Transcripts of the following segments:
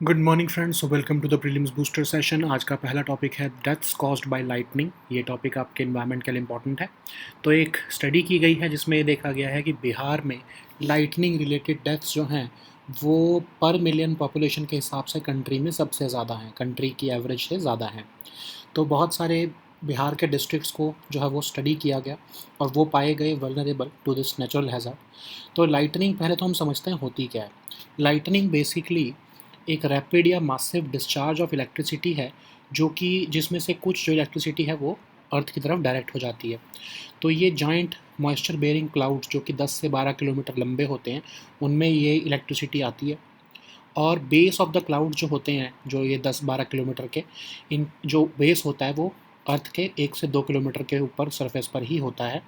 Good morning friends, welcome to the prelims booster session. आज का पहला टॉपिक है डेथ्स कॉज्ड बाय लाइटनिंग। ये टॉपिक आपके एनवायरनमेंट के लिए इंपॉर्टेंट है। तो एक स्टडी की गई है जिसमें ये देखा गया है कि बिहार में लाइटनिंग रिलेटेड डेथ्स जो हैं वो पर मिलियन पॉपुलेशन के हिसाब से कंट्री में सबसे ज़्यादा हैं, कंट्री की एवरेज से ज़्यादा हैं। तो बहुत सारे बिहार के डिस्ट्रिक्ट्स को जो है वो स्टडी किया गया और वो पाए गए vulnerable to this natural hazard. तो लाइटनिंग पहले तो हम समझते हैं होती क्या है। लाइटनिंग बेसिकली एक रैपिड या मासिव डिस्चार्ज ऑफ इलेक्ट्रिसिटी है, जो कि जिसमें से कुछ जो इलेक्ट्रिसिटी है वो अर्थ की तरफ डायरेक्ट हो जाती है। तो ये जॉइंट मॉइस्चर बेयरिंग क्लाउड्स जो कि 10 से 12 किलोमीटर लंबे होते हैं, उनमें ये इलेक्ट्रिसिटी आती है। और बेस ऑफ द क्लाउड जो होते हैं, जो ये 10-12 किलोमीटर के, इन जो बेस होता है वो अर्थ के 1 से 2 किलोमीटर के ऊपर सरफेस पर ही होता है,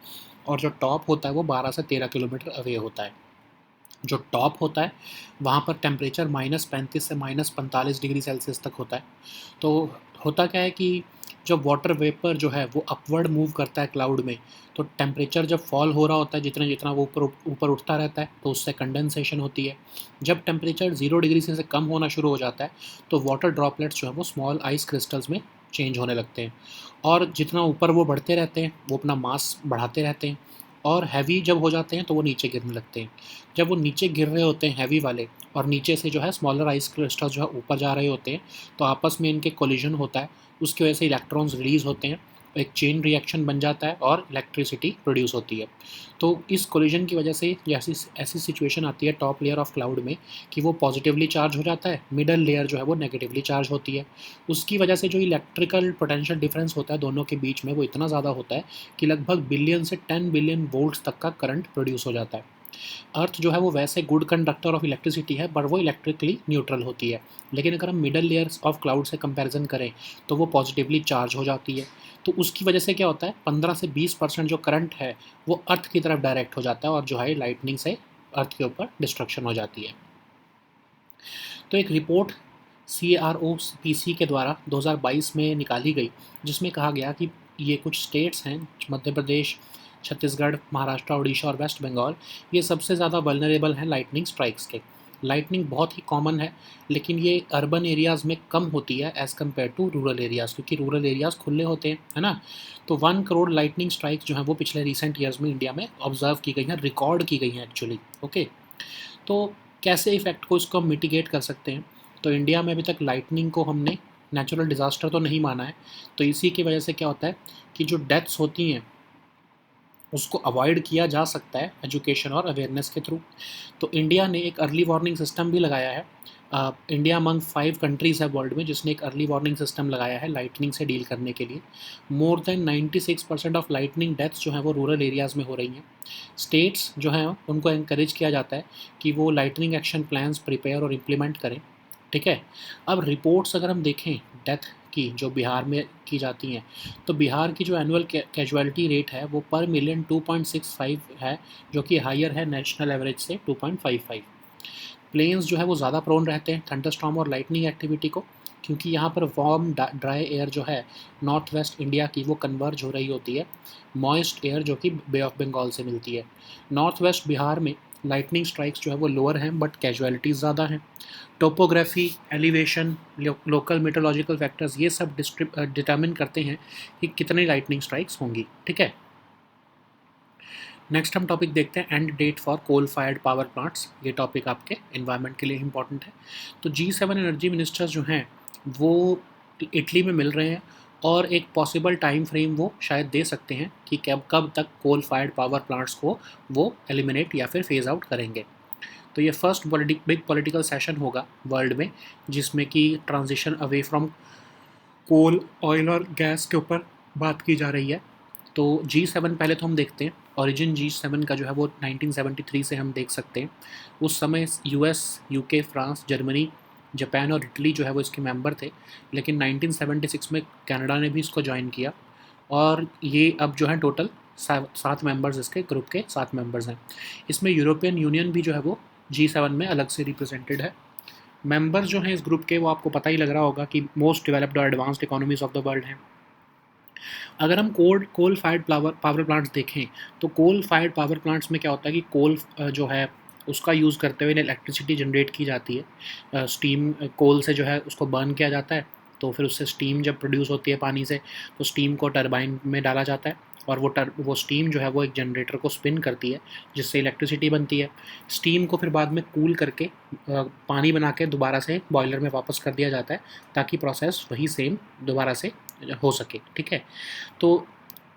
और जो टॉप होता है वो 12 से 13 किलोमीटर अवे होता है। जो टॉप होता है वहाँ पर टेम्परेचर -35 से -45 डिग्री सेल्सियस तक होता है। तो होता क्या है कि जब वाटर वेपर जो है वो अपवर्ड मूव करता है क्लाउड में, तो टेम्परेचर जब फॉल हो रहा होता है, जितना जितना वो ऊपर ऊपर उठता रहता है, तो उससे कंडेंसेशन होती है। जब टेम्परेचर 0 डिग्री से कम होना शुरू हो जाता है, तो वाटर ड्रॉपलेट्स जो है वो स्मॉल आइस क्रिस्टल्स में चेंज होने लगते हैं। और जितना ऊपर वो बढ़ते रहते हैं, वो अपना मास बढ़ाते रहते हैं, और हैवी जब हो जाते हैं तो वो नीचे गिरने लगते हैं। जब वो नीचे गिर रहे होते हैं हैवी वाले, और नीचे से जो है स्मॉलर आइस क्रिस्टल जो है ऊपर जा रहे होते हैं, तो आपस में इनके कोलिजन होता है। उसकी वजह से इलेक्ट्रॉन्स रिलीज़ होते हैं, एक चेन रिएक्शन बन जाता है और इलेक्ट्रिसिटी प्रोड्यूस होती है। तो इस कोलिजन की वजह से ऐसी ऐसी सिचुएशन आती है टॉप लेयर ऑफ क्लाउड में कि वो पॉजिटिवली चार्ज हो जाता है, मिडल लेयर जो है वो नेगेटिवली चार्ज होती है। उसकी वजह से जो इलेक्ट्रिकल पोटेंशियल डिफरेंस होता है दोनों के बीच में, वो इतना ज़्यादा होता है कि लगभग बिलियन से 10 बिलियन वोल्ट्स तक का करंट प्रोड्यूस हो जाता है। अर्थ जो है वो वैसे गुड कंडक्टर ऑफ इलेक्ट्रिसिटी है, बट वो इलेक्ट्रिकली न्यूट्रल होती है। लेकिन अगर हम मिडल लेयर्स ऑफ क्लाउड से कंपैरिजन करें, तो वो पॉजिटिवली चार्ज हो जाती है। तो उसकी वजह से क्या होता है, 15 से 20% जो करंट है वो अर्थ की तरफ डायरेक्ट हो जाता है, और जो है लाइटनिंग से अर्थ के ऊपर डिस्ट्रक्शन हो जाती है। तो एक रिपोर्ट CROPC के द्वारा 2022 में निकाली गई, जिसमें कहा गया कि ये कुछ स्टेट्स हैं, मध्य प्रदेश, छत्तीसगढ़, महाराष्ट्र, उड़ीसा और वेस्ट बंगाल, ये सबसे ज़्यादा वल्नरेबल हैं लाइटनिंग स्ट्राइक्स के। लाइटनिंग बहुत ही कॉमन है, लेकिन ये अर्बन एरियाज़ में कम होती है as compared to rural areas, क्योंकि रूरल एरियाज़ खुले होते हैं, है ना। तो 1 करोड़ लाइटनिंग स्ट्राइक्स जो हैं वो पिछले रिसेंट ईयर्स में इंडिया में ऑब्जर्व की गई हैं, रिकॉर्ड की गई हैं एक्चुअली। ओके। तो कैसे इफ़ेक्ट को इसको हम मिटिगेट कर सकते हैं। तो इंडिया में अभी तक लाइटनिंग को हमने नेचुरल डिज़ास्टर तो नहीं माना है। तो इसी की वजह से क्या होता है कि जो डेथ्स होती हैं उसको अवॉइड किया जा सकता है एजुकेशन और अवेयरनेस के थ्रू। तो इंडिया ने एक अर्ली वार्निंग सिस्टम भी लगाया है। इंडिया अमंग 5 कंट्रीज़ है वर्ल्ड में जिसने एक अर्ली वार्निंग सिस्टम लगाया है लाइटनिंग से डील करने के लिए। More than 96% of lightning deaths जो हैं वो रूरल एरियाज़ में हो रही हैं। स्टेट्स जो हैं उनको एनकरेज किया जाता है कि वो लाइटनिंग एक्शन प्लान्स प्रिपेयर और इम्प्लीमेंट करें। ठीक है। अब रिपोर्ट्स अगर हम देखें डेथ की जो बिहार में की जाती हैं, तो बिहार की जो एनुअल कैजुअलिटी रेट है वो पर मिलियन 2.65 है, जो कि हायर है नेशनल एवरेज से 2.55। प्लेन्स जो है वो ज़्यादा प्रोन रहते हैं थंडरस्टॉर्म और लाइटनिंग एक्टिविटी को, क्योंकि यहाँ पर वार्म ड्राई एयर जो है नॉर्थ वेस्ट इंडिया की वो कन्वर्ज हो रही होती है मॉइस्ट एयर जो कि बे ऑफ बंगाल से मिलती है। नॉर्थ वेस्ट बिहार में लाइटनिंग स्ट्राइक्स जो है वो लोअर हैं, बट कैजुअलिटीज़ ज़्यादा हैं। Topography, elevation, local meteorological factors, ये सब डिटर्मिन करते हैं कि कितनी लाइटनिंग स्ट्राइक्स होंगी। ठीक है। नेक्स्ट हम टॉपिक देखते हैं end date for coal fired power plants. ये टॉपिक आपके एनवायरनमेंट के लिए इंपॉर्टेंट है। तो G7 एनर्जी मिनिस्टर्स जो हैं वो इटली में मिल रहे हैं, और एक पॉसिबल टाइम फ्रेम वो शायद दे सकते हैं कि कब कब तक कोल फायर्ड पावर प्लांट्स को वो एलिमिनेट या फिर फेज आउट करेंगे। तो ये फर्स्ट बिग पॉलिटिकल सेशन होगा वर्ल्ड में, जिसमें कि transition away from coal, oil और गैस के ऊपर बात की जा रही है। तो G7 पहले तो हम देखते हैं, ओरिजिन G7 का जो है वो 1973 से हम देख सकते हैं। उस समय US, UK, France, Germany, Japan और इटली जो है वो इसके मेंबर थे। लेकिन 1976 में कनाडा ने भी इसको ज्वाइन किया, और ये अब जो है टोटल 7 मेंबर्स, इसके ग्रुप के 7 मेंबर्स हैं। इसमें यूरोपियन यूनियन भी जो है वो G7 में अलग से रिप्रेजेंटेड है। मेंबर्स जो हैं इस ग्रुप के, वो आपको पता ही लग रहा होगा कि मोस्ट डेवलप्ड और advanced economies of the world हैं। अगर हम कोल फायर्ड पावर प्लांट्स देखें, तो कोल फायर्ड पावर प्लांट्स में क्या होता है कि कोल जो है उसका यूज़ करते हुए इलेक्ट्रिसिटी जनरेट की जाती है। स्टीम कोल से जो है उसको बर्न किया जाता है, तो फिर उससे स्टीम जब प्रोड्यूस होती है पानी से, तो स्टीम को टरबाइन में डाला जाता है और वो स्टीम जो है वो एक जनरेटर को स्पिन करती है, जिससे इलेक्ट्रिसिटी बनती है। स्टीम को फिर बाद में कूल करके पानी बना के दोबारा से बॉयलर में वापस कर दिया जाता है, ताकि प्रोसेस वही सेम दोबारा से हो सके, ठीक है। तो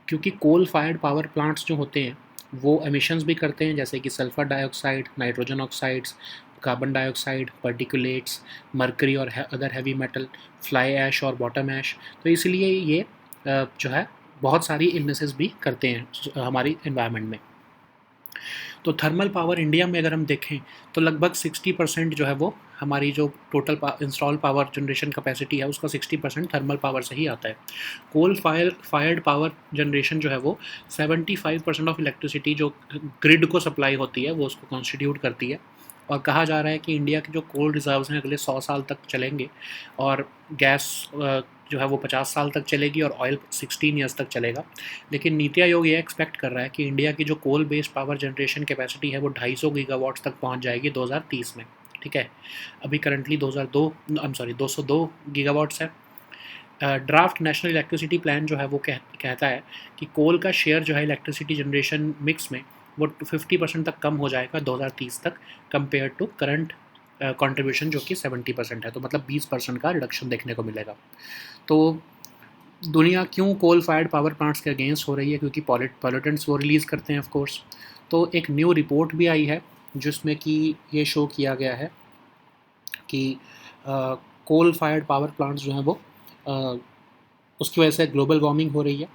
क्योंकि कोल फायर्ड पावर प्लांट्स जो होते हैं वो एमिशंस भी करते हैं, जैसे कि sulphur dioxide, nitrogen oxides, carbon dioxide, particulates, mercury और other heavy metal, fly ash और बॉटम ऐश। तो इसलिए ये जो है बहुत सारी इलनेसेस भी करते हैं हमारी एनवायरनमेंट में। तो थर्मल पावर इंडिया में अगर हम देखें तो लगभग 60% जो है वो हमारी जो total install power generation capacity है उसका 60% थर्मल पावर से ही आता है। कोल फायर्ड पावर जनरेशन जो है वो 75% ऑफ इलेक्ट्रिसिटी जो ग्रिड को सप्लाई होती है वो उसको कॉन्स्टिट्यूट करती है। और कहा जा रहा है कि इंडिया के जो कोल रिजर्व्स हैं अगले 100 साल तक चलेंगे, और गैस जो है वो 50 साल तक चलेगी और ऑयल 16 ईयर्स तक चलेगा। लेकिन नीति आयोग ये एक्सपेक्ट कर रहा है कि इंडिया की जो coal based power generation capacity है वो 250 गीगावाट्स तक पहुंच जाएगी 2030 में, ठीक है। अभी करंटली 202 गीगावाट्स है। ड्राफ्ट नेशनल इलेक्ट्रिसिटी प्लान जो है वो कहता है कि कोल का शेयर जो है इलेक्ट्रिसिटी जनरेशन मिक्स में वो 50% तक कम हो जाएगा 2030 तक, कंपेयर टू करंट कंट्रीब्यूशन जो कि 70% है। तो मतलब 20% का रिडक्शन देखने को मिलेगा। तो दुनिया क्यों कोल फायर्ड पावर प्लांट्स के अगेंस्ट हो रही है? क्योंकि पॉल्यूटेंट्स वो रिलीज़ करते हैं ऑफ कोर्स। तो एक न्यू रिपोर्ट भी आई है जिसमें कि ये शो किया गया है कि कोल फायर्ड पावर प्लांट्स जो हैं वो उसकी वजह से ग्लोबल वार्मिंग हो रही है।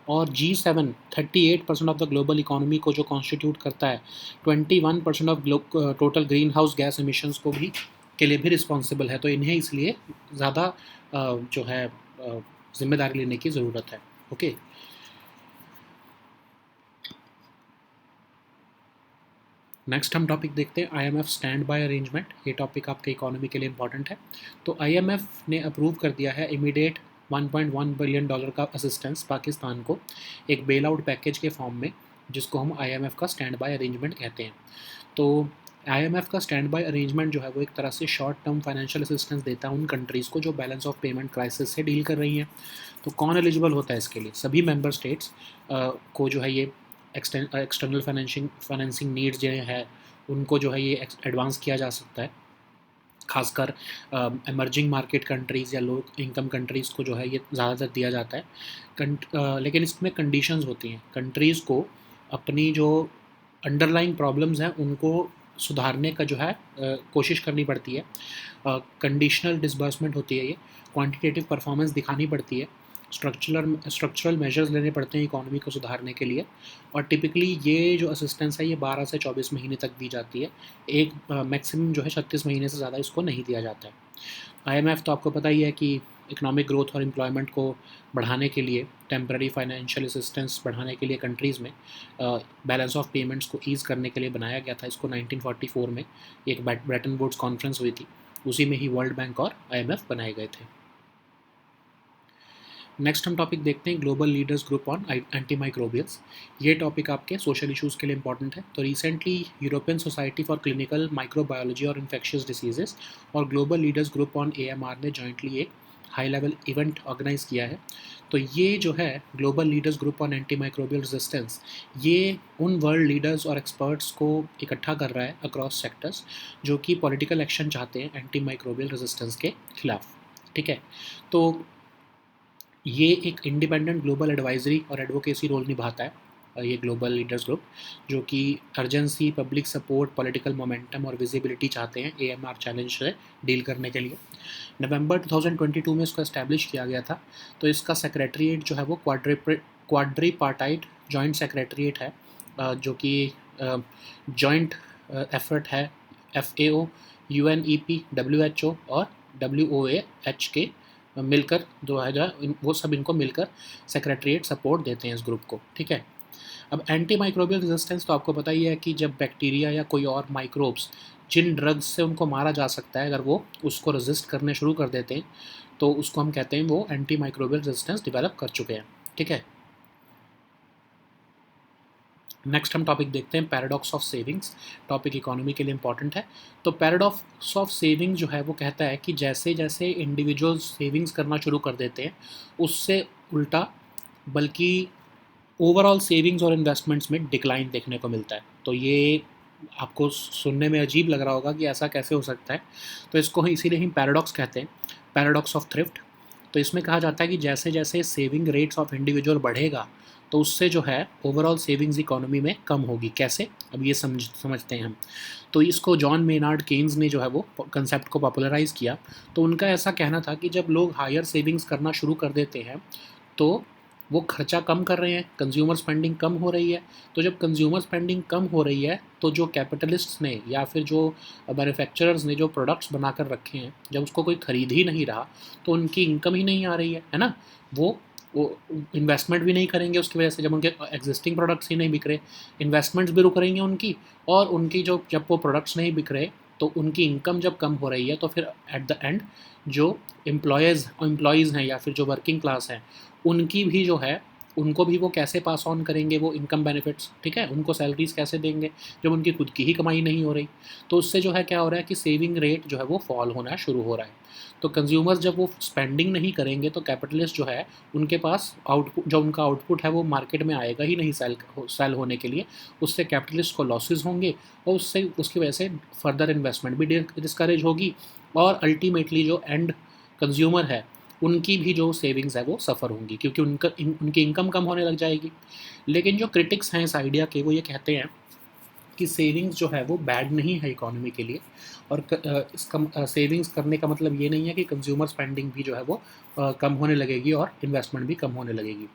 और G7 38% of the global economy को जो कॉन्स्टिट्यूट करता है, 21% of total green house gas emissions को भी के लिए भी रिस्पॉन्सिबल है। तो इन्हें इसलिए ज़्यादा जो है जिम्मेदारी लेने की ज़रूरत है। ओके, नेक्स्ट हम टॉपिक देखते हैं IMF स्टैंड बाय अरेंजमेंट। ये टॉपिक आपके इकोनॉमी के लिए इंपॉर्टेंट है। तो IMF ने अप्रूव कर दिया है इमीडिएट $1.1 बिलियन का असिस्टेंस पाकिस्तान को एक बेल आउट पैकेज के फॉर्म में, जिसको हम IMF का स्टैंड बाय अरेंजमेंट कहते हैं। तो IMF का स्टैंड बाय अरेंजमेंट जो है वो एक तरह से शॉर्ट टर्म फाइनेंशियल असिस्टेंस देता है उन कंट्रीज़ को जो बैलेंस ऑफ पेमेंट क्राइसिस से डील कर रही हैं। तो कौन एलिजिबल होता है इसके लिए? सभी मेंबर स्टेट्स को जो है ये एक्सटर्नल फाइनेंसिंग नीड्स जो है उनको जो है ये एडवांस किया जा सकता है। खासकर एमर्जिंग मार्केट कंट्रीज़ या लो इनकम कंट्रीज़ को जो है ये ज़्यादातर दिया जाता है। लेकिन इसमें कंडीशंस होती हैं। कंट्रीज़ को अपनी जो अंडरलाइंग प्रॉब्लम्स हैं उनको सुधारने का जो है कोशिश करनी पड़ती है। कंडीशनल डिसबर्समेंट होती है ये, क्वांटिटेटिव परफॉर्मेंस दिखानी पड़ती है, स्ट्रक्चरल मेजर्स लेने पड़ते हैं इकोनॉमी को सुधारने के लिए। और टिपिकली ये जो असिस्टेंस है ये 12 से 24 महीने तक दी जाती है। एक मैक्सिमम जो है 36 महीने से ज़्यादा इसको नहीं दिया जाता है। IMF तो आपको पता ही है कि इकोनॉमिक ग्रोथ और एम्प्लॉयमेंट को बढ़ाने के लिए, टेम्पररी फाइनेंशियल असिस्टेंस बढ़ाने के लिए कंट्रीज़ में बैलेंस ऑफ पेमेंट्स को ईज़ करने के लिए बनाया गया था। इसको 1944 में एक ब्रेटन वुड्स कॉन्फ्रेंस हुई थी, उसी में ही वर्ल्ड बैंक और IMF बनाए गए थे। नेक्स्ट हम टॉपिक देखते हैं global leaders group on anti microbials. ये टॉपिक आपके सोशल इश्यूज़ के लिए इंपॉर्टेंट है। तो recently European society for clinical microbiology और इन्फेक्शियस डिसीजेस और global leaders group on AMR ने जॉइंटली एक हाई लेवल इवेंट ऑर्गेनाइज किया है। तो ये जो है global leaders group on anti microbial resistance, ये उन वर्ल्ड लीडर्स और एक्सपर्ट्स को इकट्ठा कर रहा है अक्रॉस सेक्टर्स, जो कि पॉलिटिकल एक्शन चाहते हैं एंटी माइक्रोबियल रेजिस्टेंस के खिलाफ, ठीक है। तो ये एक इंडिपेंडेंट ग्लोबल एडवाइजरी और एडवोकेसी रोल निभाता है ये ग्लोबल लीडर्स ग्रुप, जो कि urgency, public support, political momentum और विजिबिलिटी चाहते हैं AMR चैलेंज से डील करने के लिए। नवंबर 2022 में इसको इस्टेब्लिश किया गया था। तो इसका सेक्रेटरीट जो है वो क्वाड्रीपार्टाइट जॉइंट सेक्रेटरीट है, जो कि जॉइंट एफर्ट है FAO, UNEP, WHO और WOAH के मिलकर 2000 वो सब इनको मिलकर सेक्रेटरीट सपोर्ट देते हैं इस ग्रुप को, ठीक है। अब एंटी माइक्रोबियल रेजिस्टेंस तो आपको पता ही है कि जब बैक्टीरिया या कोई और माइक्रोब्स जिन ड्रग्स से उनको मारा जा सकता है, अगर वो उसको रेजिस्ट करने शुरू कर देते हैं तो उसको हम कहते हैं वो एंटी माइक्रोबियल रेजिस्टेंस डेवलप कर चुके हैं, ठीक है। नेक्स्ट हम टॉपिक देखते हैं paradox of savings. Topic economy के लिए इंपॉर्टेंट है। तो पैराडॉक्स ऑफ सेविंग जो है वो कहता है कि जैसे जैसे इंडिविजुअल सेविंग्स करना शुरू कर देते हैं, उससे उल्टा बल्कि ओवरऑल सेविंग्स और इन्वेस्टमेंट्स में डिक्लाइन देखने को मिलता है। तो ये आपको सुनने में अजीब लग रहा होगा कि ऐसा कैसे हो सकता है। तो इसको इसीलिए ही पैराडॉक्स कहते हैं, पैराडॉक्स ऑफ थ्रिफ्ट। तो इसमें कहा जाता है कि जैसे जैसे सेविंग रेट्स ऑफ इंडिविजुअल बढ़ेगा, तो उससे जो है ओवरऑल सेविंग्स इकोनॉमी में कम होगी। कैसे, अब ये समझते हैं हम। तो इसको जॉन मेनार्ड केन्स ने जो है वो कंसेप्ट को पॉपुलराइज़ किया। तो उनका ऐसा कहना था कि जब लोग हायर सेविंग्स करना शुरू कर देते हैं, तो वो खर्चा कम कर रहे हैं, कंज्यूमर स्पेंडिंग कम हो रही है। तो जब कंज्यूमर स्पेंडिंग कम हो रही है, तो जो कैपिटलिस्ट्स ने या फिर जो मैन्युफैक्चरर्स ने जो प्रोडक्ट्स बनाकर रखे हैं, जब उसको कोई ख़रीद ही नहीं रहा, तो उनकी इनकम ही नहीं आ रही है ना। वो इन्वेस्टमेंट भी नहीं करेंगे उसकी वजह से, जब उनके एग्जिस्टिंग प्रोडक्ट्स ही नहीं बिक रहे, इन्वेस्टमेंट्स भी रुक रही हैं उनकी। और उनकी जो जब वो प्रोडक्ट्स नहीं बिक रहे, तो उनकी इनकम जब कम हो रही है, तो फिर एट द एंड जो एम्प्लॉयज़ हैं या फिर जो वर्किंग क्लास हैं, उनकी भी जो है, उनको भी वो कैसे पास ऑन करेंगे वो इनकम बेनिफिट्स, ठीक है, उनको सैलरीज़ कैसे देंगे जब उनकी खुद की ही कमाई नहीं हो रही। तो उससे जो है क्या हो रहा है कि सेविंग रेट जो है वो फॉल होना शुरू हो रहा है। तो कंज्यूमर्स जब वो स्पेंडिंग नहीं करेंगे, तो कैपिटलिस्ट जो है, उनके पास आउटपुट, जो उनका आउटपुट है वो मार्केट में आएगा ही नहीं सेल होने के लिए। उससे कैपिटलिस्ट को लॉसेस होंगे, और उससे उसकी वजह से फर्दर इन्वेस्टमेंट भी डिस्करेज होगी, और अल्टीमेटली जो एंड कंज्यूमर है, उनकी भी जो सेविंग्स है वो सफ़र होंगी, क्योंकि उनकी इनकम कम होने लग जाएगी। लेकिन जो क्रिटिक्स हैं इस आइडिया के, वो ये कहते हैं कि सेविंग्स जो है वो बैड नहीं है इकोनॉमी के लिए। और इसका सेविंग्स करने का मतलब ये नहीं है कि कंज्यूमर स्पेंडिंग भी जो है वो कम होने लगेगी और इन्वेस्टमेंट भी कम होने लगेगी।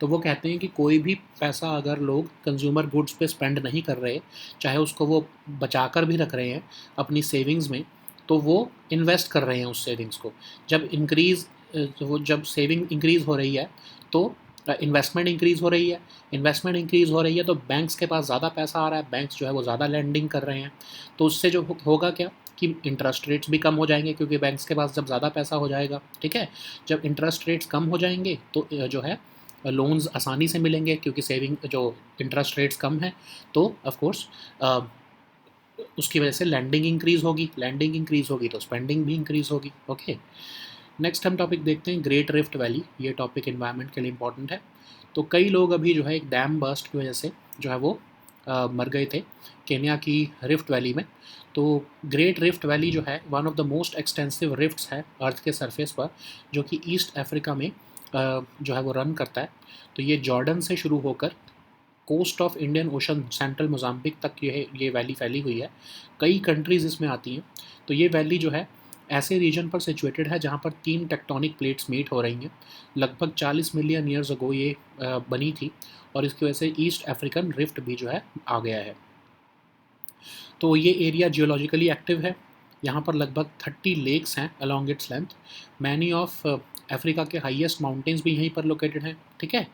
तो वो कहते हैं कि कोई भी पैसा अगर लोग कंज्यूमर गुड्स पे स्पेंड नहीं कर रहे, चाहे उसको वो बचा कर भी रख रहे हैं अपनी सेविंग्स में, तो वो इन्वेस्ट कर रहे हैं उस सेविंग्स को। जब सेविंग इंक्रीज़ हो रही है, तो इन्वेस्टमेंट इंक्रीज़ हो रही है। इन्वेस्टमेंट इंक्रीज़ हो रही है, तो बैंक्स के पास ज़्यादा पैसा आ रहा है, बैंक्स जो है वो ज़्यादा लेंडिंग कर रहे हैं। तो उससे जो होगा क्या कि इंटरेस्ट रेट्स भी कम हो जाएंगे, क्योंकि बैंक्स के पास जब ज़्यादा पैसा हो जाएगा, ठीक है, जब इंटरेस्ट रेट्स कम हो जाएंगे, तो जो है लोन्स आसानी से मिलेंगे, क्योंकि सेविंग जो इंटरेस्ट रेट्स कम है, तो ऑफ कोर्स उसकी वजह से लैंडिंग इंक्रीज़ होगी तो स्पेंडिंग भी इंक्रीज़ होगी। ओके, नेक्स्ट हम टॉपिक देखते हैं ग्रेट रिफ्ट वैली। ये टॉपिक इन्वायरमेंट के लिए इंपॉर्टेंट है। तो कई लोग अभी जो है एक डैम बर्स्ट की वजह से जो है वो मर गए थे केन्या की रिफ्ट वैली में। तो ग्रेट रिफ्ट वैली जो है one of the most extensive rifts है अर्थ के सरफेस पर, जो कि ईस्ट अफ्रीका में जो है वो रन करता है। तो ये जॉर्डन से शुरू होकर coast of Indian Ocean central Mozambique तक ये वैली फैली हुई है। कई कंट्रीज़ इसमें आती हैं। तो ये वैली जो है ऐसे रीजन पर सिचुएटेड है जहाँ पर 3 टेक्टोनिक प्लेट्स मीट हो रही हैं। लगभग 40 मिलियन ईयर्स अगो ये बनी थी, और इसकी वजह से ईस्ट अफ्रीकन रिफ्ट भी जो है आ गया है। तो ये एरिया जियोलॉजिकली एक्टिव है। यहाँ पर लगभग 30 लेक्स हैं along its length. Many of Africa के हाईएस्ट माउंटेन्स भी यहीं पर लोकेटेड हैं, ठीक है।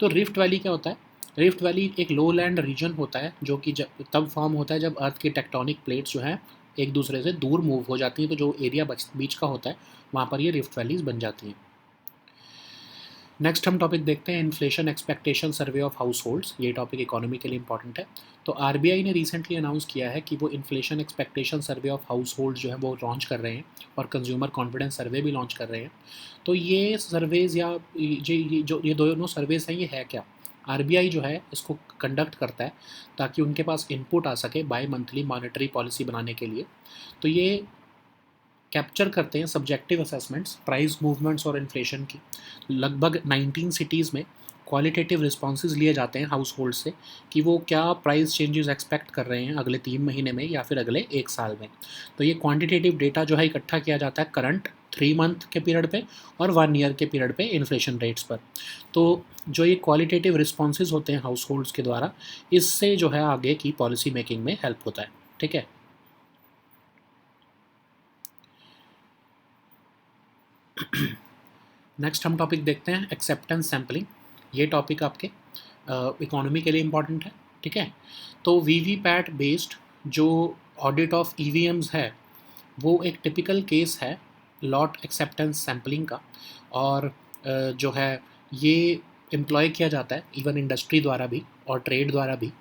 तो रिफ्ट वैली क्या होता है? रिफ्ट वैली एक लो लैंड रीजन होता है, जो कि तब फॉर्म होता है जब अर्थ की टेक्टोनिक प्लेट्स जो हैं एक दूसरे से दूर मूव हो जाती हैं। तो जो एरिया बीच का होता है, वहाँ पर ये रिफ्ट वैलीज बन जाती हैं। नेक्स्ट हम टॉपिक देखते हैं inflation expectation survey of house holds. ये टॉपिक इकोनॉमी के लिए इंपॉर्टेंट है। तो आरबीआई ने रिसेंटली अनाउंस किया है कि वो inflation expectation survey of house hold जो है वो लॉन्च कर रहे हैं, और कंज्यूमर कॉन्फिडेंस सर्वे भी लॉन्च कर रहे हैं। तो ये सर्वेज या ये दोनों सर्वेज हैं, ये है क्या? आरबीआई जो है इसको कंडक्ट करता है ताकि उनके पास इनपुट आ सके बाई मंथली मॉनेटरी पॉलिसी बनाने के लिए। तो ये कैप्चर करते हैं सब्जेक्टिव असेसमेंट्स, प्राइस मूवमेंट्स और इन्फ्लेशन की। लगभग 19 सिटीज़ में क्वालिटेटिव रिस्पॉन्सेज लिए जाते हैं हाउस होल्ड से कि वो क्या प्राइस चेंजेस एक्सपेक्ट कर रहे हैं अगले 3 महीने में या फिर अगले 1 साल में। तो ये क्वांटिटेटिव डेटा जो है इकट्ठा किया जाता है करंट 3 मंथ के पीरियड पे और 1 ईयर के पीरियड पे इन्फ्लेशन रेट्स पर। तो जो ये क्वालिटेटिव रिस्पॉन्सेज होते हैं हाउस होल्ड्स के द्वारा, इससे जो है आगे की पॉलिसी मेकिंग में हेल्प होता है, ठीक है। नेक्स्ट हम टॉपिक देखते हैं एक्सेप्टेंस सैम्पलिंग। ये टॉपिक आपके इकोनॉमी के लिए इम्पॉर्टेंट है, ठीक है। तो वीवीपैट बेस्ड जो ऑडिट ऑफ ईवीएम्स है, वो एक टिपिकल केस है लॉट एक्सेप्टेंस सैम्पलिंग का। और जो है ये एम्प्लॉय किया जाता है इवन इंडस्ट्री द्वारा भी, और ट्रेड द्वारा भी।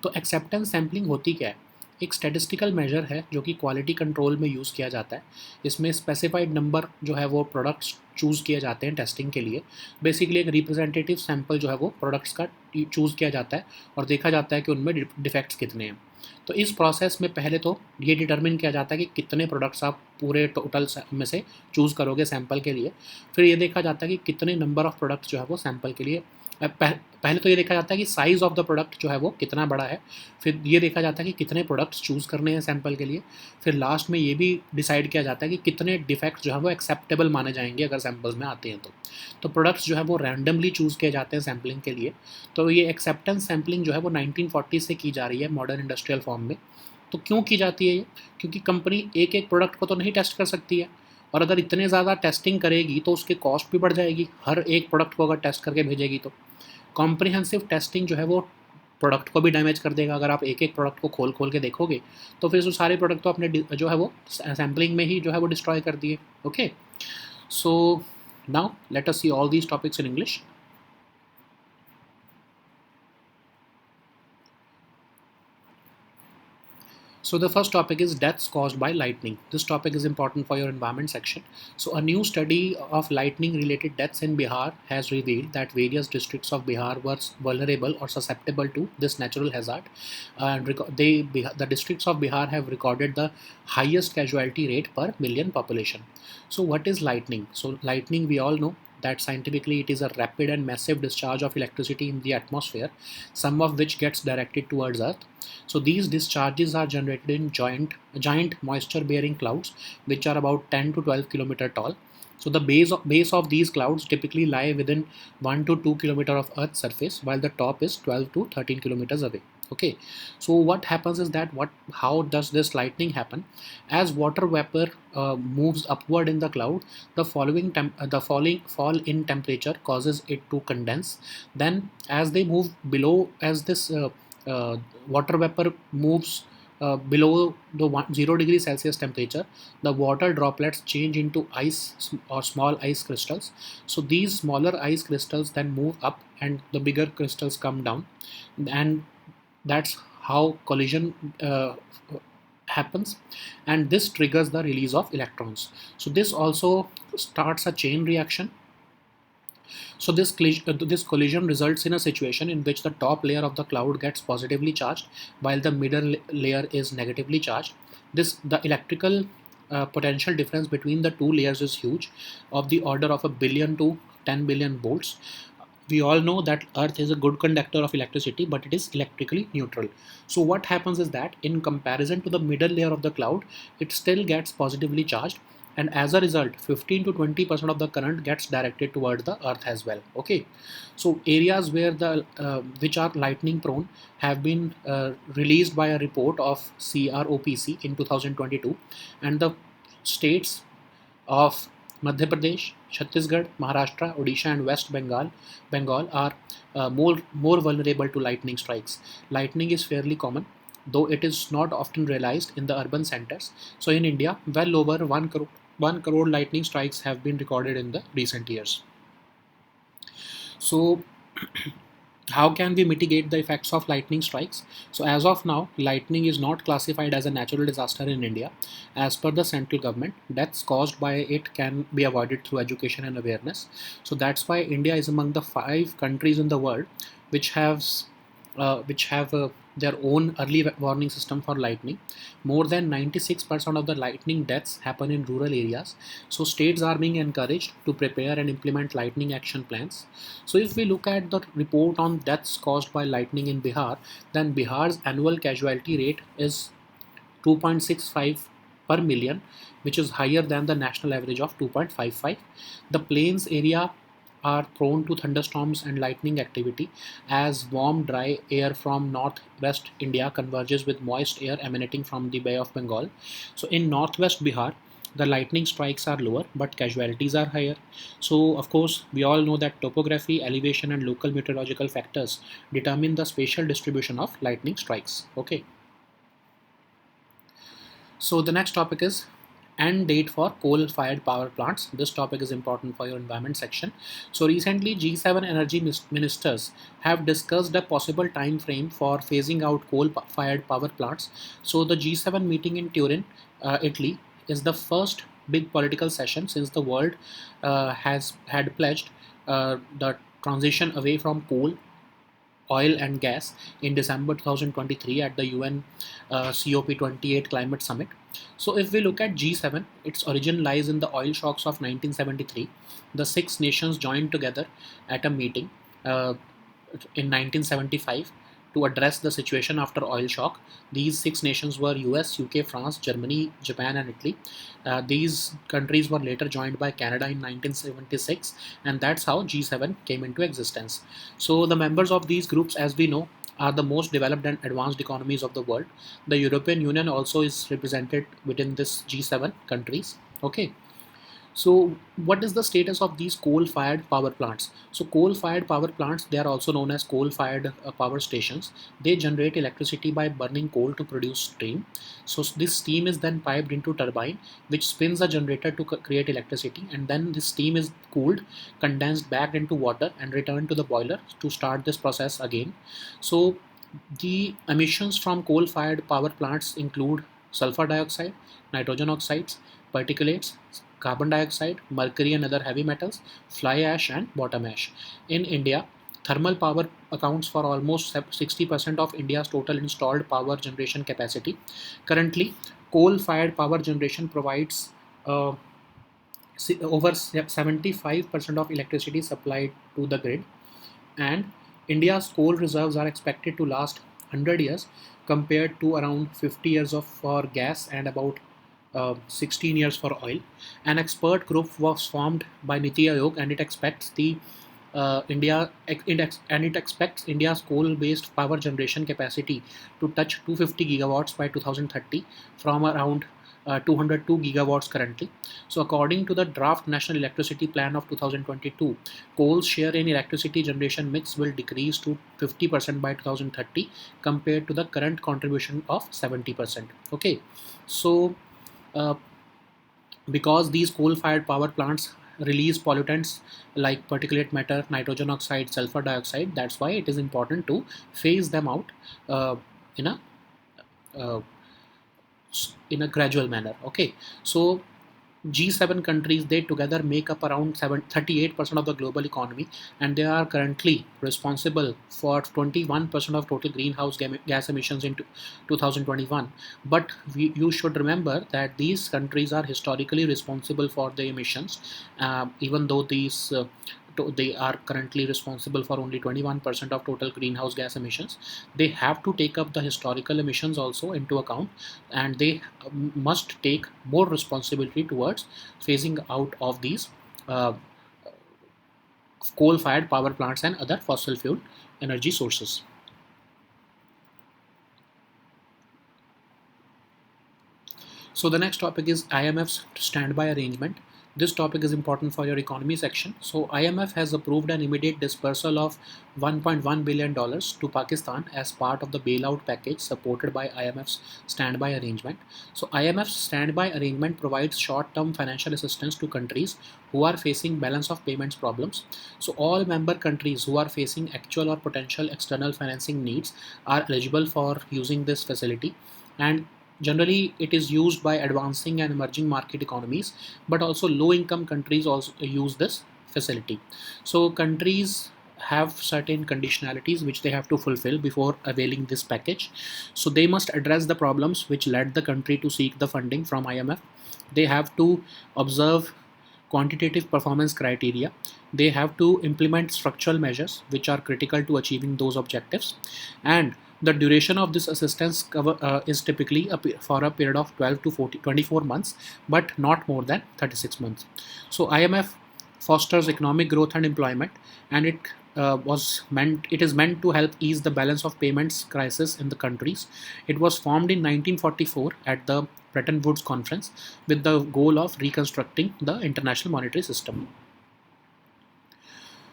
तो एक्सेप्टेंस सैम्पलिंग होती क्या है? एक स्टैटिस्टिकल मेजर है जो कि क्वालिटी कंट्रोल में यूज़ किया जाता है। इसमें स्पेसिफाइड नंबर जो है वो प्रोडक्ट्स चूज़ किए जाते हैं टेस्टिंग के लिए। बेसिकली एक रिप्रेजेंटेटिव सैंपल जो है वो प्रोडक्ट्स का चूज़ किया जाता है और देखा जाता है कि उनमें डिफेक्ट्स कितने हैं। तो इस प्रोसेस में पहले तो ये डिटरमिन किया जाता है कि कितने प्रोडक्ट्स आप पूरे टोटल में से चूज़ करोगे सैंपल के लिए। फिर ये देखा जाता है कि कितने नंबर ऑफ़ प्रोडक्ट्स जो है वो सैंपल के लिए पहले तो ये देखा जाता है कि साइज़ ऑफ द प्रोडक्ट जो है वो कितना बड़ा है। फिर ये देखा जाता है कि कितने प्रोडक्ट्स चूज़ करने हैं सैंपल के लिए। फिर लास्ट में ये भी डिसाइड किया जाता है कि कितने डिफेक्ट्स जो है वो एक्सेप्टेबल माने जाएंगे अगर सैंपल्स में आते हैं तो प्रोडक्ट्स जो है वो रैंडमली चूज़ किए जाते हैं सैम्पलिंग के लिए। तो ये एक्सेप्टेंस सैम्पलिंग जो है वो 1940 से की जा रही है मॉडर्न इंडस्ट्रियल फॉर्म में। तो क्यों की जाती है ये? क्योंकि कंपनी एक एक प्रोडक्ट को तो नहीं टेस्ट कर सकती है, और अगर इतने ज़्यादा टेस्टिंग करेगी तो उसकी कॉस्ट भी बढ़ जाएगी, हर एक प्रोडक्ट को अगर टेस्ट करके भेजेगी तो। कॉम्प्रिहेंसिव टेस्टिंग जो है वो प्रोडक्ट को भी डैमेज कर देगा। अगर आप एक एक प्रोडक्ट को खोल खोल के देखोगे तो फिर वो सारे प्रोडक्ट तो अपने जो है वो सैम्पलिंग में ही जो है वो डिस्ट्रॉय कर दिए। Okay, so now let us see all these topics in English. So the first topic is deaths caused by lightning. This topic is important for your environment section. So a new study of lightning related deaths in Bihar has revealed that various districts of Bihar were vulnerable or susceptible to this natural hazard. And the districts of Bihar have recorded the highest casualty rate per million population. So what is lightning? So lightning, we all know that scientifically it is a rapid and massive discharge of electricity in the atmosphere, some of which gets directed towards Earth. So these discharges are generated in giant moisture-bearing clouds, which are about 10 to 12 kilometer tall. So the base of these clouds typically lie within 1 to 2 kilometer of Earth's surface, while the top is 12 to 13 kilometers away. Okay, so what happens is that how does this lightning happen? As water vapor moves upward in the cloud, the fall in temperature causes it to condense. Then as they move below, as this water vapor moves below the 0 degree Celsius temperature, the water droplets change into ice or small ice crystals. So these smaller ice crystals then move up and the bigger crystals come down, and that's how collision happens, and this triggers the release of electrons. So this also starts a chain reaction. So this collision results in a situation in which the top layer of the cloud gets positively charged while the middle layer is negatively charged. The electrical potential difference between the two layers is huge, of the order of a billion to 10 billion volts. We all know that Earth is a good conductor of electricity, but it is electrically neutral. So what happens is that in comparison to the middle layer of the cloud, it still gets positively charged, and as a result 15 to 20% of the current gets directed towards the Earth as well. Okay, so areas where the which are lightning prone have been released by a report of CROPC in 2022, and the states of Madhya Pradesh, Chhattisgarh, Maharashtra, Odisha, and West Bengal are more vulnerable to lightning strikes. Lightning is fairly common, though it is not often realized in the urban centers. So in India, well over 1 crore lightning strikes have been recorded in the recent years. So how can we mitigate the effects of lightning strikes? So as of now, lightning is not classified as a natural disaster in India. As per the central government, deaths caused by it can be avoided through education and awareness. So that's why India is among the 5 countries in the world which have their own early warning system for lightning. More than 96% of the lightning deaths happen in rural areas. So states are being encouraged to prepare and implement lightning action plans. So if we look at the report on deaths caused by lightning in Bihar, then Bihar's annual casualty rate is 2.65 per million, which is higher than the national average of 2.55. The plains area are prone to thunderstorms and lightning activity as warm, dry air from northwest India converges with moist air emanating from the Bay of Bengal. So, in northwest Bihar, the lightning strikes are lower but casualties are higher. So, of course, we all know that topography, elevation, and local meteorological factors determine the spatial distribution of lightning strikes. Okay. So, the next topic is end date for coal-fired power plants. This topic is important for your environment section. So recently, G7 energy ministers have discussed a possible time frame for phasing out coal-fired power plants. So the G7 meeting in Turin, Italy, is the first big political session since the world has had pledged the transition away from coal, oil and gas in December 2023 at the UN COP28 climate summit. So if we look at G7, its origin lies in the oil shocks of 1973. The six nations joined together at a meeting uh, in 1975 to address the situation after oil shock. These six nations were US, UK, France, Germany, Japan, and Italy. These countries were later joined by Canada in 1976, and that's how G7 came into existence. So, the members of these groups, as we know, are the most developed and advanced economies of the world. The European Union also is represented within this G7 countries. Okay, so, what is the status of these coal-fired power plants? So, coal-fired power plants, they are also known as coal-fired power stations. They generate electricity by burning coal to produce steam. So, this steam is then piped into turbine, which spins a generator to create electricity, and then this steam is cooled, condensed back into water, and returned to the boiler to start this process again. So, the emissions from coal-fired power plants include sulfur dioxide, nitrogen oxides, particulates, carbon dioxide, mercury and other heavy metals, fly ash and bottom ash. In India, thermal power accounts for almost 60% of India's total installed power generation capacity. Currently, coal-fired power generation provides uh, over 75% of electricity supplied to the grid, and India's coal reserves are expected to last 100 years compared to around 50 years of for gas and about 16 years for oil. An expert group was formed by Niti Aayog, and it expects the and it expects India's coal-based power generation capacity to touch 250 gigawatts by 2030 from around 202 gigawatts currently. So, according to the draft National Electricity Plan of 2022, coal's share in electricity generation mix will decrease to 50% by 2030 compared to the current contribution of 70%. Okay, so uh, because these coal-fired power plants release pollutants like particulate matter, nitrogen oxide, sulfur dioxide, that's why it is important to phase them out uh, in a uh, in a gradual manner. Okay, so G7 countries, they together make up around 38% of the global economy, and they are currently responsible for 21% of total greenhouse gas emissions in 2021. But you should remember that these countries are historically responsible for the emissions, even though they are currently responsible for only 21% of total greenhouse gas emissions. They have to take up the historical emissions also into account, and they must take more responsibility towards phasing out of these uh, coal-fired power plants and other fossil fuel energy sources. So the next topic is IMF's standby arrangement. This topic is important for your economy section. So IMF has approved an immediate dispersal of $1.1 billion to Pakistan as part of the bailout package supported by IMF's standby arrangement. So IMF's standby arrangement provides short-term financial assistance to countries who are facing balance of payments problems. So all member countries who are facing actual or potential external financing needs are eligible for using this facility, and generally it is used by advancing and emerging market economies, but also low income countries also use this facility. So countries have certain conditionalities which they have to fulfill before availing this package. So they must address the problems which led the country to seek the funding from IMF. They have to observe quantitative performance criteria. They have to implement structural measures which are critical to achieving those objectives, and the duration of this assistance is typically for a period of 12 to 24 months, but not more than 36 months. So IMF fosters economic growth and employment, and it is meant to help ease the balance of payments crisis in the countries. It was formed in 1944 at the Bretton Woods Conference with the goal of reconstructing the international monetary system.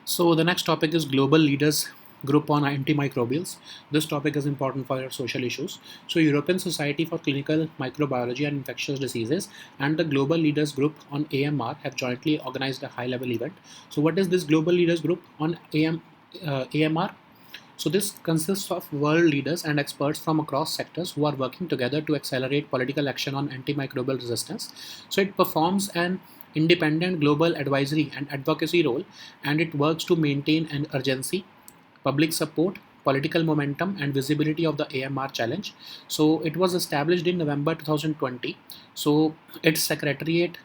So the next topic is global leaders group on antimicrobials. This topic is important for your social issues. So European Society for Clinical Microbiology and Infectious Diseases and the Global Leaders Group on AMR have jointly organized a high-level event. So what is this Global Leaders Group on AMR? So this consists of world leaders and experts from across sectors who are working together to accelerate political action on antimicrobial resistance. So it performs an independent global advisory and advocacy role, and it works to maintain an urgency, public support, political momentum, and visibility of the AMR challenge. So it was established in November 2020. So its secretariat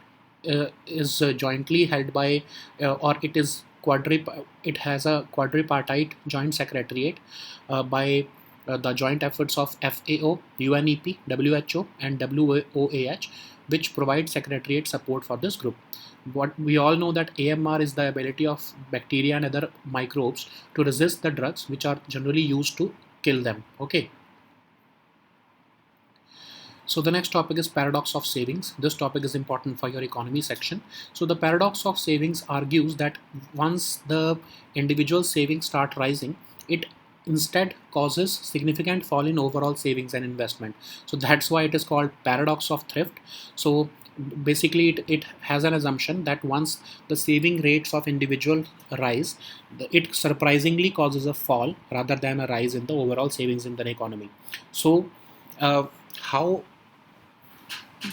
is jointly held by, or it is it has a quadripartite joint secretariat by the joint efforts of FAO, UNEP, WHO, and WOAH, which provide secretariat support for this group. What we all know that AMR is the ability of bacteria and other microbes to resist the drugs which are generally used to kill them. Okay. So the next topic is paradox of savings. This topic is important for your economy section. So the paradox of savings argues that once the individual savings start rising, it instead causes significant fall in overall savings and investment. So that's why it is called paradox of thrift. So basically it has an assumption that once the saving rates of individual rise, it surprisingly causes a fall rather than a rise in the overall savings in the economy. So how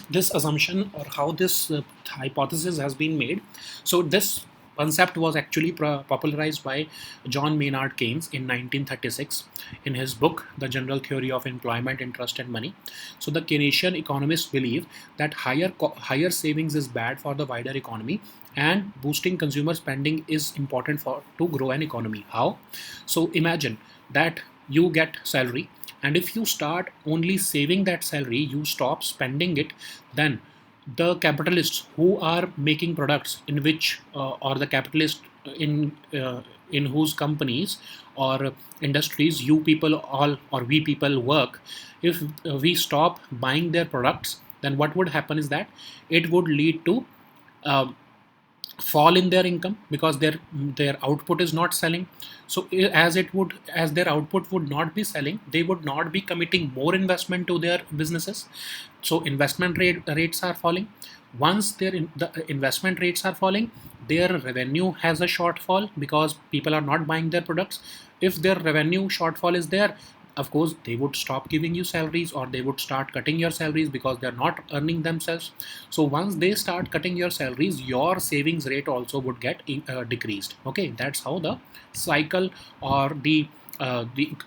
this assumption or how this hypothesis has been made. So this concept was actually popularized by John Maynard Keynes in 1936 in his book The General Theory of Employment, Interest and Money. So the Keynesian economists believe that higher savings is bad for the wider economy, and boosting consumer spending is important to grow an economy. How? So imagine that you get salary, and if you start only saving that salary, you stop spending it, then the capitalists who are making products in which or the capitalists in whose companies or industries you people all or we people work, if we stop buying their products, then what would happen is that it would lead to uh, fall in their income because their output is not selling. So as their output would not be selling, they would not be committing more investment to their businesses. So rates are falling. Once the investment rates are falling, their revenue has a shortfall because people are not buying their products. If their revenue shortfall is there, of course they would stop giving you salaries, or they would start cutting your salaries because they're not earning themselves. So once they start cutting your salaries, your savings rate also would get decreased. Okay, that's how the cycle or the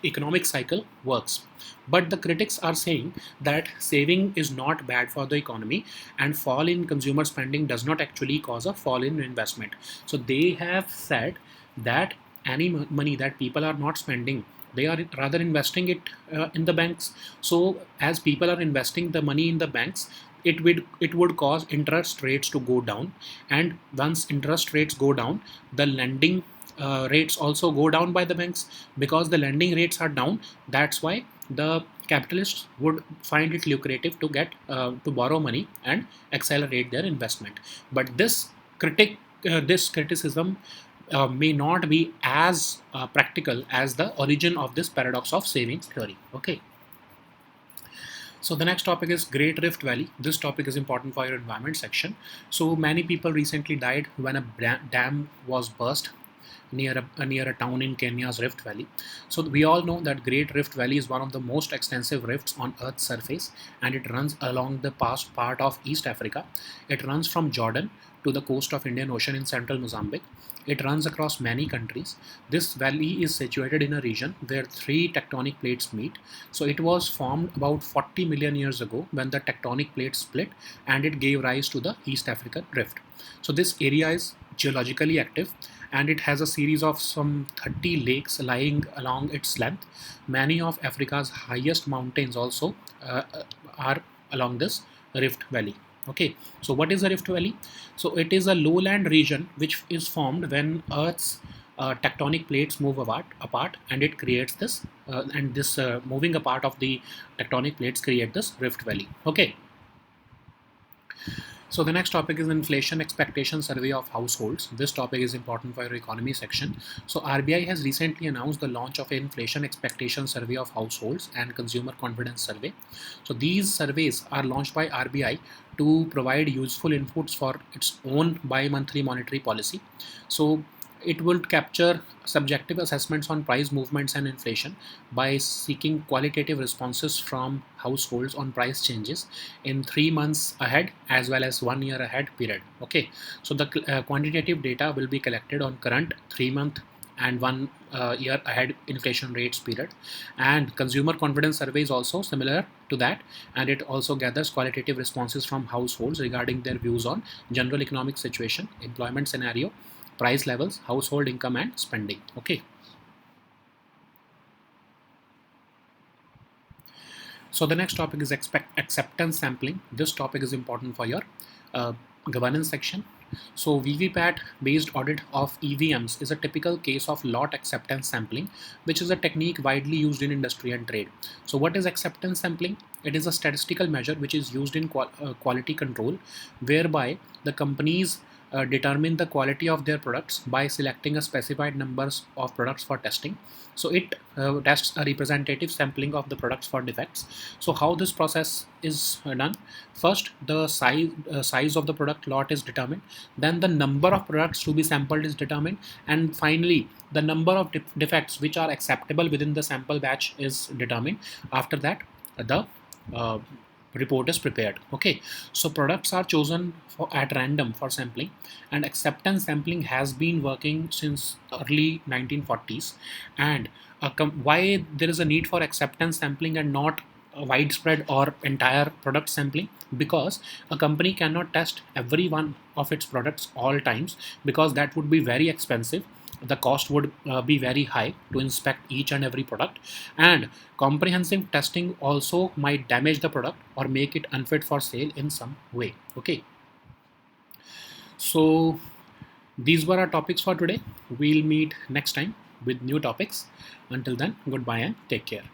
economic cycle works. But the critics are saying that saving is not bad for the economy, and fall in consumer spending does not actually cause a fall in investment. So they have said that any money that people are not spending, they are rather investing it in the banks. So as people are investing the money in the banks, it would cause interest rates to go down, and once interest rates go down, the lending rates also go down by the banks. Because the lending rates are down, that's why the capitalists would find it lucrative to get to borrow money and accelerate their investment. But this criticism may not be as practical as the origin of this paradox of savings theory. Okay. So the next topic is Great Rift Valley. This topic is important for your environment section. So many people recently died when a dam was burst near a town in Kenya's Rift Valley. So we all know that Great Rift Valley is one of the most extensive rifts on Earth's surface, and it runs along the past part of East Africa. It runs from Jordan to the coast of Indian Ocean in central Mozambique. It runs across many countries. This valley is situated in a region where three tectonic plates meet. So it was formed about 40 million years ago when the tectonic plates split, and it gave rise to the East African Rift. So this area is geologically active, and it has a series of some 30 lakes lying along its length. Many of Africa's highest mountains also are along this Rift Valley. Okay, so what is the Rift Valley? So it is a lowland region which is formed when Earth's tectonic plates move apart, and it creates this, and this moving apart of the tectonic plates create this Rift Valley. Okay. So the next topic is inflation expectation survey of households. This topic is important for your economy section. So RBI has recently announced the launch of inflation expectation survey of households and consumer confidence survey. So these surveys are launched by RBI to provide useful inputs for its own bi-monthly monetary policy. So it will capture subjective assessments on price movements and inflation by seeking qualitative responses from households on price changes in 3 months ahead as well as 1 year ahead period. Okay, so the quantitative data will be collected on current 3 month and 1 year ahead inflation rates period, and consumer confidence survey is also similar to that, and it also gathers qualitative responses from households regarding their views on general economic situation, employment scenario, price levels, household income and spending. Okay, so the next topic is acceptance sampling. This topic is important for your uh, governance section. So VVPAT based audit of EVMs is a typical case of lot acceptance sampling, which is a technique widely used in industry and trade. So what is acceptance sampling? It is a statistical measure which is used in quality control, whereby the companies determine the quality of their products by selecting a specified numbers of products for testing. So it tests a representative sampling of the products for defects. So how this process is done? First, the size of the product lot is determined, then the number of products to be sampled is determined, and finally the number of defects which are acceptable within the sample batch is determined. After that, the uh, report is prepared. Okay, so products are chosen at random for sampling, and acceptance sampling has been working since early 1940s. And why there is a need for acceptance sampling and not widespread or entire product sampling? Because a company cannot test every one of its products all times, because that would be very expensive. The cost would be very high to inspect each and every product, and comprehensive testing also might damage the product or make it unfit for sale in some way. Okay, so these were our topics for today. We'll meet next time with new topics. Until then, goodbye and take care.